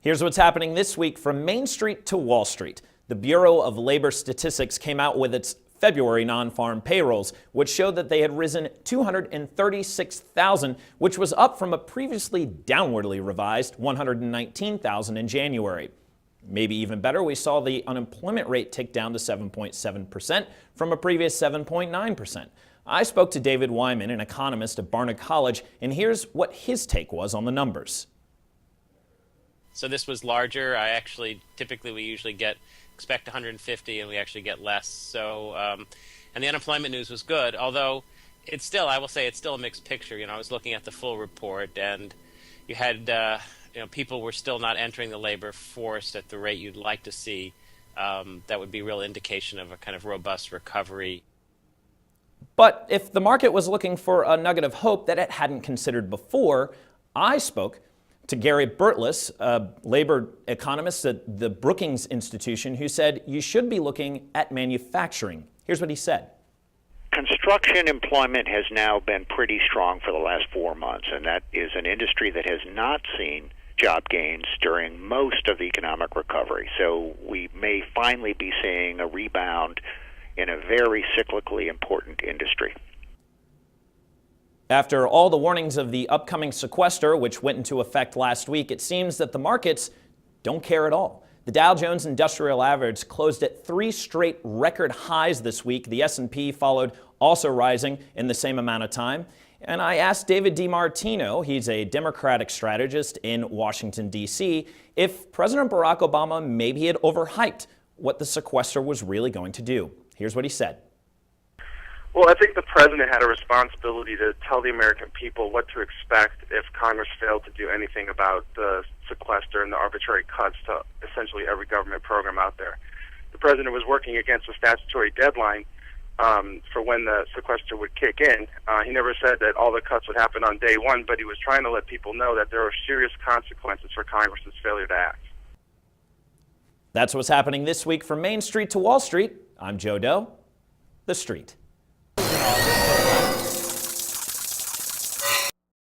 Here's what's happening this week from Main Street to Wall Street. The Bureau of Labor Statistics came out with its February non-farm payrolls, which showed that they had risen 236,000, which was up from a previously downwardly revised 119,000 in January. Maybe even better, we saw the unemployment rate tick down to 7.7% from a previous 7.9%. I spoke to David Wyman, an economist at Barnard College, and here's what his take was on the numbers. So this was larger. Typically we usually expect 150 and we actually get less. So, and the unemployment news was good, although I will say it's still a mixed picture. I was looking at the full report and you had, people were still not entering the labor force at the rate you'd like to see. That would be a real indication of a kind of robust recovery. But if the market was looking for a nugget of hope that it hadn't considered before, I spoke to Gary Burtless, a labor economist at the Brookings Institution, who said you should be looking at manufacturing. Here's what he said. Construction employment has now been pretty strong for the last 4 months, and that is an industry that has not seen job gains during most of the economic recovery. So we may finally be seeing a rebound in a very cyclically important industry. After all the warnings of the upcoming sequester, which went into effect last week, it seems that the markets don't care at all. The Dow Jones Industrial Average closed at 3 straight record highs this week. The S&P followed, also rising in the same amount of time. And I asked David DiMartino, he's a Democratic strategist in Washington, D.C., if President Barack Obama maybe had overhyped what the sequester was really going to do. Here's what he said. Well, I think the president had a responsibility to tell the American people what to expect if Congress failed to do anything about the sequester and the arbitrary cuts to essentially every government program out there. The president was working against a statutory deadline for when the sequester would kick in. He never said that all the cuts would happen on day one, but he was trying to let people know that there are serious consequences for Congress's failure to act. That's what's happening this week from Main Street to Wall Street. I'm Deaux, The Street.